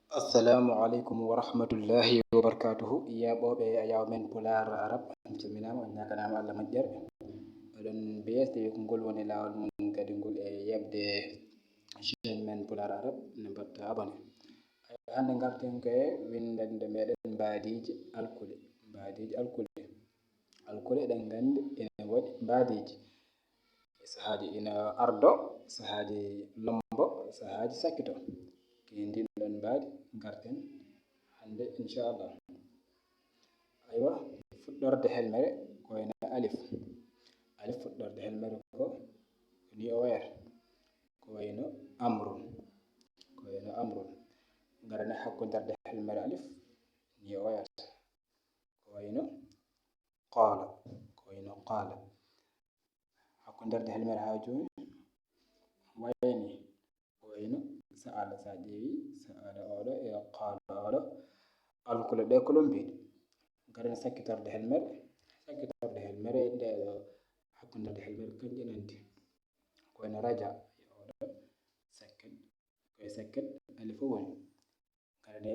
Assalamu alaikum wa rahmatullahi wa barakatuhu. Yaɓoɓe yawmen pular arab on calminama on ñaganama Allah moƴƴere. Oɗon biyeste ngol woni lawol mum kadi ngol e yebde chaine men pular arab ne mbatta abone. Hande garten koye windande meɗen mbadiji alkule. Mbadiji alkule ɗen gandi ene waɗi mbadiji sahaji ina ardo, sahaji lombo, sahaji sakkito. Ndin ɗon mbadi garten hande inchallah. Aywa, fuɗɗorde helmere ko wayno alif. Alif fuɗɗorde helmere ko ni o wayata ko wayno amrun. Garane hakkuderde helmere alif ni o wayata ko wayno qala. Hakkuderde helmere ha joni wayni ko wayno sa'ala. Sa ƴeewi sa'ala oɗo e qala oɗo alkule ɗe ko lombiɗe. Garane sakkitorde helmere nde ɗo hakkuderde helmere kanƴe nanti ko wayno raja e oɗo sakket koye sakket alif woni. Garane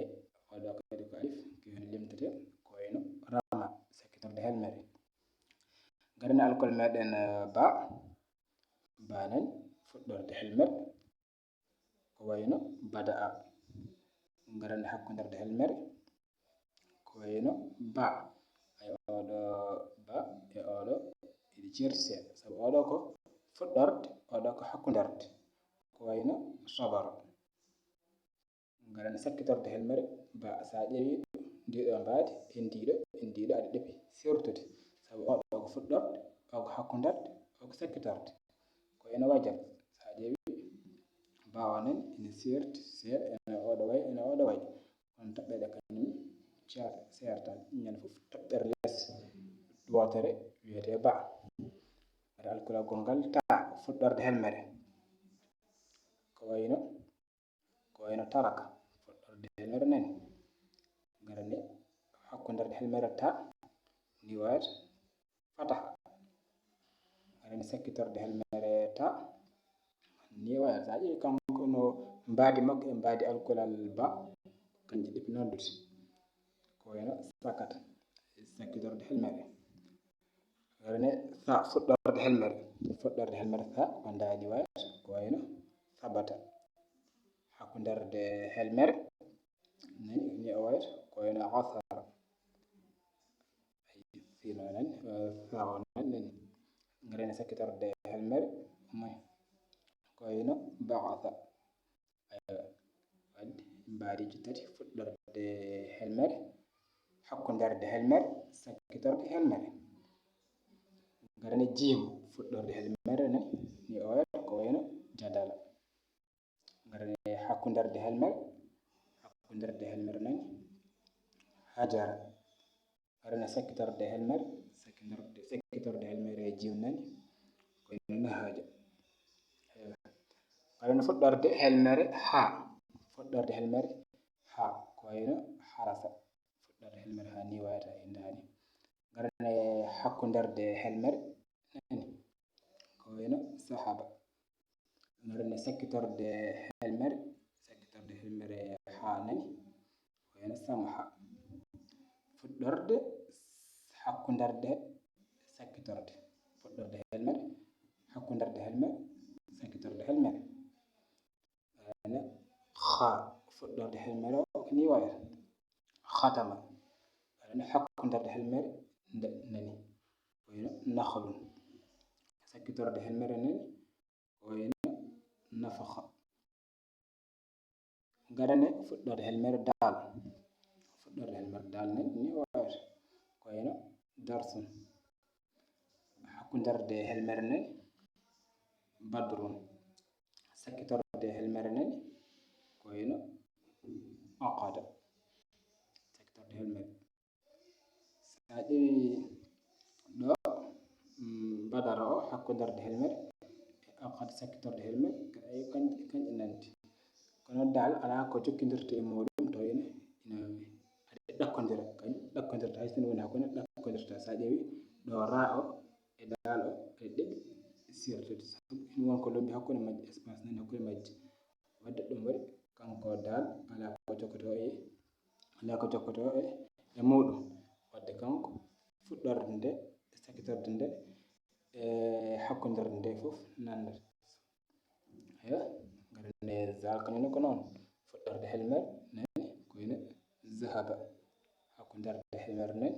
oɗo kadi ko alif kiyon limtete ko wayno rama sakkitorde helmere. Garane alkol meɗen ba banen fuɗɗorde helmere ko wayno bada'a. Garane hakkuderde helmere ko wayno ba. Ay oɗo ba e oɗo iɗi certi seeɗa sabu oɗo ko fuɗɗorde oɗo ko hakkuderde ko wayno sabara. Garane sakkitorde helmere ba. Sa ƴeewi ndiɗo mbadi endiɗo aɗa ɗefi sertude sabu oɗo ko fuɗɗorde o ko hakkuderde o ko sakkitorde ko wayno wajab. Sa ƴeewi ba o nan ina serti seeɗa ene oɗo way on toɓɓeɗe kañum serta ñande foof toɓɓere less wotere wiyete ba. Gara alkulal gongal ta fuɗɗorde helmere ko wayno taraka fuɗɗorde helmere nani. Garane hakkuderde helmere ta ni wayata fataha. Garane sakkitorde helmere ta ni wayata. Sa ƴeewi kanko no mbadi makko e mbadi alkulal ba kanƴe ɗiɗi nandude ko wayno sakata sakkitorde helmere. Garane sa fuɗɗorde helmere sa ko ndani wayata ko wayno sabata. Hakkuderde helmere nani ni o wayata ko wayno asara. Sino nani sa o nani. Garane sakkitorde helmere ko wayno ba'atha. Wadde mbadiji tati fuɗɗorde helmere hakkuderde helmere sakkitorde helmere. Garane jim fuɗɗorde helmere nani ni o wayata ko wayno jadala. Garane hakkuderde helmere nani hajara. Garane sakkitorde helmere jim nani ko wayno nahaja. Garane fuɗɗorde helmere ha ko wayno harasa. Fuɗɗorde helmere ha ni wayata e ndani. Garane hakkuderde helmere nani ko wayno sahaba. Garane sakkitorde helmere ha nani ko wayno samha. Fuɗɗorde hakkuderde sakkitorde fuɗɗorde helmere hakkuderde helmere sakkitorde helmere. Garane kha fuɗɗorde helmere o ni wayata khatama. Garane hakkuderde helmere nani ko wayno nakhlun. Sakkitorde helmere nani ko wayno nafakha. Garane fuɗɗorde helmere dal nani ni wayata ko wayno darsun. Hakkuderde helmere nani badrun. Sakkitorde helmere nani ko wayno aqada. Sakkitorde helmere sa ƴeewi ɗo badara o hakkuderde helmere e aqada sakkitorde helmere kanƴe nanti. Kono dal ala ko jokkodirta e muɗum to ina aɗa ɗakkodira kañum ɗakkodirta hay sinno woni hakkunde ɗakkodirta. Sa ƴeewi ɗo ra o e dal o aɗa ɗeɓi sertude sabu ina wonko lombi hakkude majji espace nani hakkude majji wadde ɗum waɗi kanko dal ala ko jokkoto e muɗum wadde kanko fuɗɗorde nde sakitorde nde e hakkoderde nde fof nandata yo garane zal kañum ko noon fuɗɗorde helmer nani koyno zahaba hakkoderde helmer nani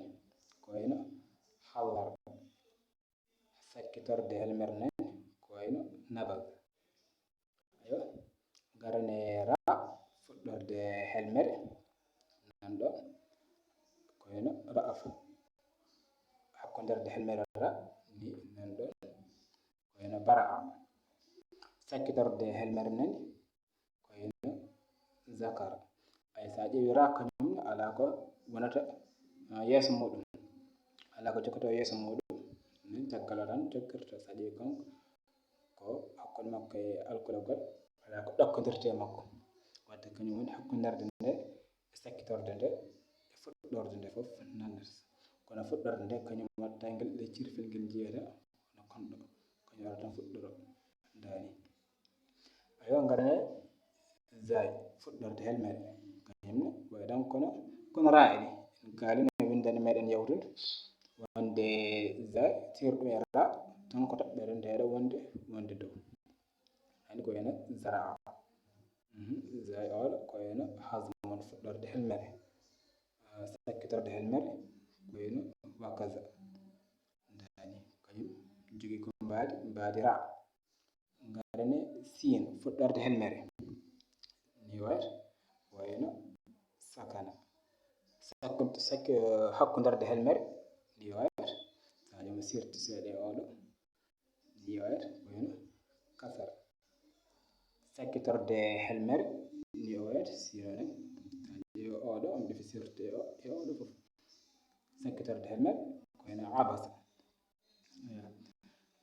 koyno hallar sakkitorde helmer nani koyno nabal ayo garane ra fuɗɗorde helmer nanɗo koyno ra'af hakkoderde helmer ra ni nanɗo koyno bara'a sakkitorde helmer nani koyno zakar ay sa ƴeewi ra kañum ala ko wonata yeeso muɗum ala ko jokkoto yeeso muɗum nin caggal o tan jokkirta sa ƴeewi kanko ko hakkude makko e alkulagol ala ko ɗakkodirte makko wadde kañum woni hakkoderde nde e sakkitorde nde e fuɗɗorde nde fof nandata kono fuɗɗorde nde kañum watta ngel leccirfel ngel jiyata no konɗo kañum wara tan fuɗɗoro dani ayo garane zay fuɗɗorde helmere kañumne wayɗan kono ra'eni en kaali no windani meɗen yawtude wonde zay tirɗum e ra tan ko toɓɓere ndeɗo wonde dow hani ko wayno zaraa zay oɗo ko wayno hasmon fuɗɗorde helmere sakkitorde helmere ko wayno wakaza dani kañum jogui ko mbadi ra garane sin fuɗɗorde helmere ni wayta wayno sakana hakkoderde helmere ni wayta sa ƴeewi sirti seeɗa e oɗo ni wayta wayno kasara sakkitorde helmere ni wayta sinone sa ƴeewi oɗo omo defi sirte e oɗo fof sakkitorde helmere ko wayno abasa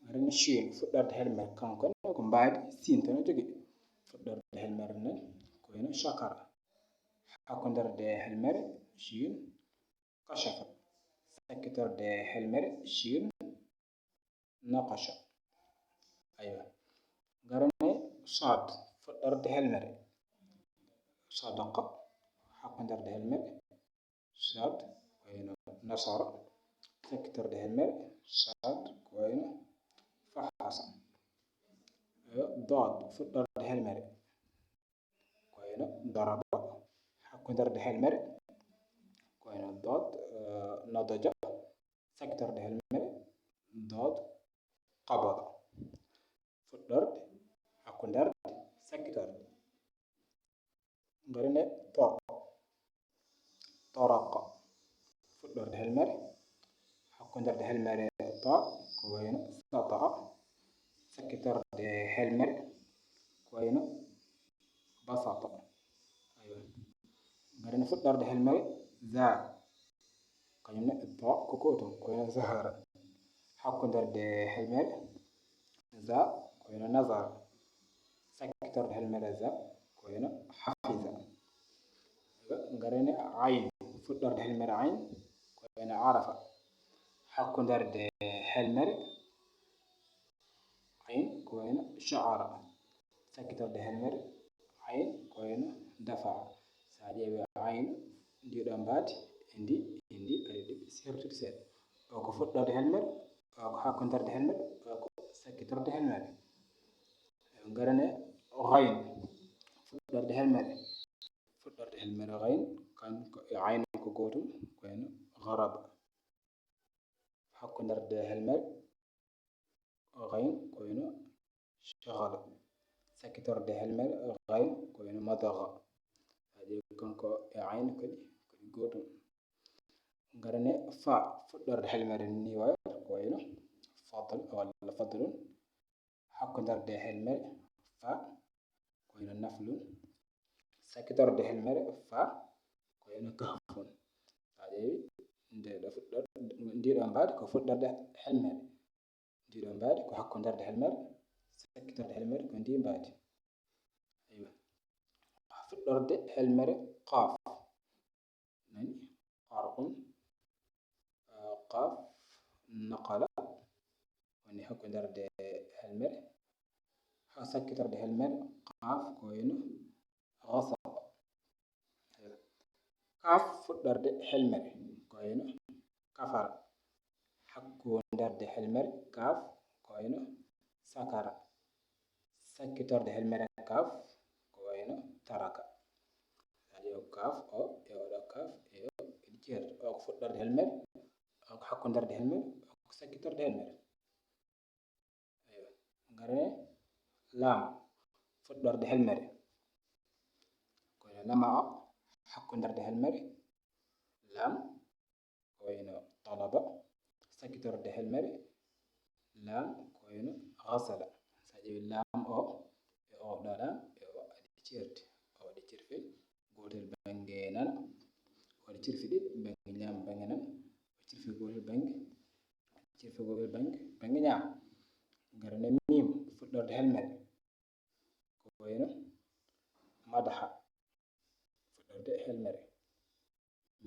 garane shin fuɗɗorde helmere kankone ko mbadi sin tan o jogui fuɗɗorde helmere nani ko wayno chakara hakkoderde helmere shin kashafa sakkitorde helmere shin naqasha aywa garane sad fuɗɗorde helmere sadaqa hakkoderde helmere sad ko wayno nasara sakkitorde helmere sad ko wayno fahasa ayo dad fuɗɗorde helmere ko wayno daraba hakkoderde helmere ko wayno dad nadaja sakkitorde helmere dad qabada fuɗɗorde hakkoderde sakkitorde garane ta taraqa fuɗɗorde helmere hakkoderde helmere ta ko wayno sata'a sakkitorde helmere ko wayno basata aywa garane fuɗɗorde helmere za kañumne ta ko gotum ko wayno zahara hakkoderde helmere za ko wayno nazara sakkitorde helmere za ko wayno hafiza garane ayn fuɗɗorde helmere ayn ko wayno arafa hakkoderde helmere ayn ko wayno sha'ara sakkitorde helmere ayn ko wayno dafa'a sa ƴeewi ayn ndiɗo mbadi e ndi aɗa ɗiɗi sertude seeɗa o ko fuɗɗorde helmere o ko hakkoderde helmere o ko sakkitorde helmere garane ghayn fuɗɗorde helmere ghayn kanko e ayn ko gotum ko wayno gharaba hakkoderde helmere ghayn ko wayno shaghala sakkitorde helmere ghayn ko wayno madaga sa ƴeewi kanko e ayn kadi gotum garane fa fuɗɗorde helmere ni wayta ko wayno fadl walla fadlun hakkoderde helmere fa ko wayno naflun sakkitorde helmere fa ko wayno kahfun sa ƴeewi ndeɗo fuɗɗorde ndiɗo mbadi ko fuɗɗorde helmere ndiɗo mbadi ko hakkoderde helmere sakkitorde helmere ko ndi mbadi aywa fuɗɗorde helmere qaf nani qar'un qaf naqala woni hakkoderde helmere ha sakkitorde helmere qaf ko wayno غصب. kaf fuɗɗorde helmere ko wayno kafara. hakkunderde helmere kaf ko wayno sakara. sakkitorde helmere kaf ko wayno taraka. o kaf o e oɗo kaf e o eɗi ceerti. o ko fuɗɗorde helmere, o ko hakkunderde helmere, o ko sakkitorde helmere. ngare lam fuɗɗorde helmere ko wayno lama'a. hakkunderde helmere lam ko wayno talaba. sakkitorde helmere lam ko wayno ghasala. sa ƴeewi lam o e oɗo lam e o aɗi ceerti. o waɗi cirfel gotel bange nana, o waɗi cirfe ɗiɗi bange ñaama bange nana, o cirfe gotel bange ñaama. ngarane mim fuɗɗorde helmere ko wayno madaha. fuɗɗorde helmere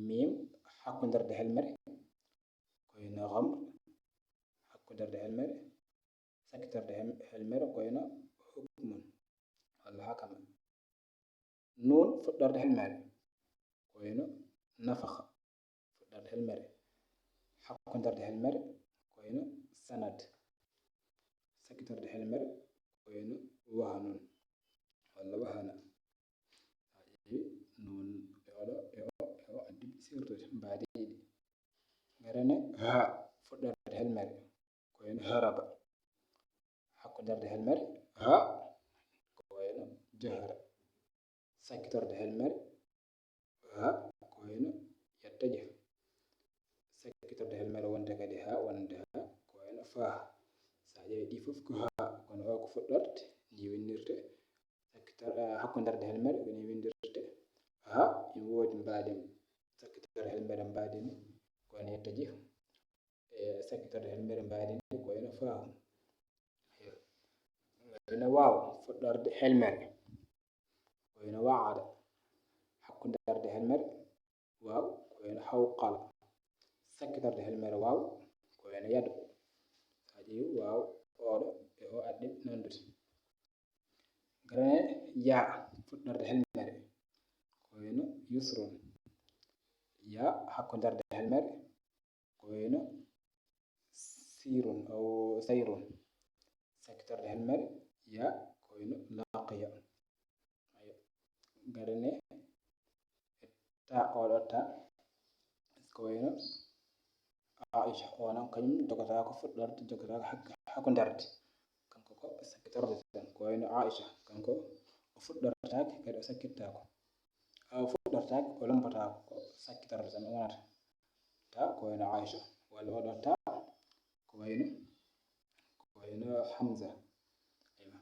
mim. hakkunderde helmere ko wayno ghamr. hakkunderde helmere sakkitorde helmere ko wayno hukmun walla hakama. nun fuɗɗorde helmere ko wayno nafakha. fuɗɗorde helmere hakkunderde helmere ko wayno sanad. sakkitorde helmere ko wayno wahanun walla wahana. sa ƴeewi nun e oɗo e o addi sirtude mbaadi ɗiɗi. ngarane ha fuɗɗorde helmere ko wayno haraba. hakkunderde helmere ha ko wayno jahara. sakkitorde helmere ha ko wayno yattaja. sakkitorde helmere wonde kadi ha wonde ha ko wayno faha. sa ƴeewi ɗi fof ko ha kono o ko fuɗɗorde ni winnirte. hakkunderde helmere ko ni windirte. ha ina woodi mbaadin. sakkitorde helmere mbaadini ko wayno yettaji. e sakkitorde helmere mbaadini ko wayno fahu. ngarane waw fuɗɗorde helmere ko wayno wa'ada. hakkunderde helmere waw ko wayno hawqala. sakkitorde helmere waw ko wayno yadu. sa ƴeewi waw oɗo e o aɗɗi nandude. ngarane ya fuɗɗorde helmere ko wayno yusrun. ya hakkunderde helmere ko wayno sirun aw sayrun. sakkitorde helmere ya ko wayno laqiya. ngarane ta oɗo ta ko wayno aisha. onon kañum jogotako fuɗɗorde jogotako hakkunderde. kanko ko sakkitorde tan ko wayno aisha kanko o fuɗɗortake kadi o sakkittako. o fuɗɗortake o lompatako ko sakkitorde tan o wonata. ta ko wayno aisha walla oɗo ta ko wayno hamza. aywa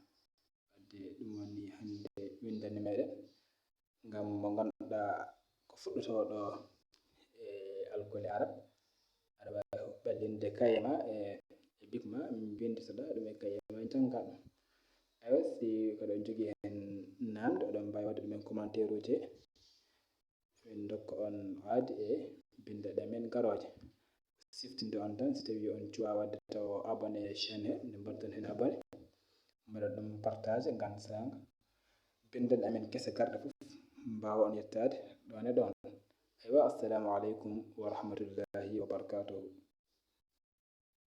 wadde ɗum woni hande windande meɗen ngam mo ganduɗa ko fuɗɗotoɗo e alkoli arab. aɗa wawi ɓallinde kaye ma e bic ma min binditoɗa ɗum e kaye ma jangga ɗum. aywa si koɗon jogui hen namde oɗon mbawi wadde ɗumen commentaire uji min dokka on aadi e bindeɗe men garoje. siftinde on tan so tawi on cuwa wadde taw abonné chaîne he nde mbaɗɗon hen abonné mbaɗa ɗum partage ngam sanga bindeɗe amen kesse garɗe foof mbawa on yettade ɗon e ɗon. aywa assalamu aleykum wa rahmatullahi wa barakatuhu.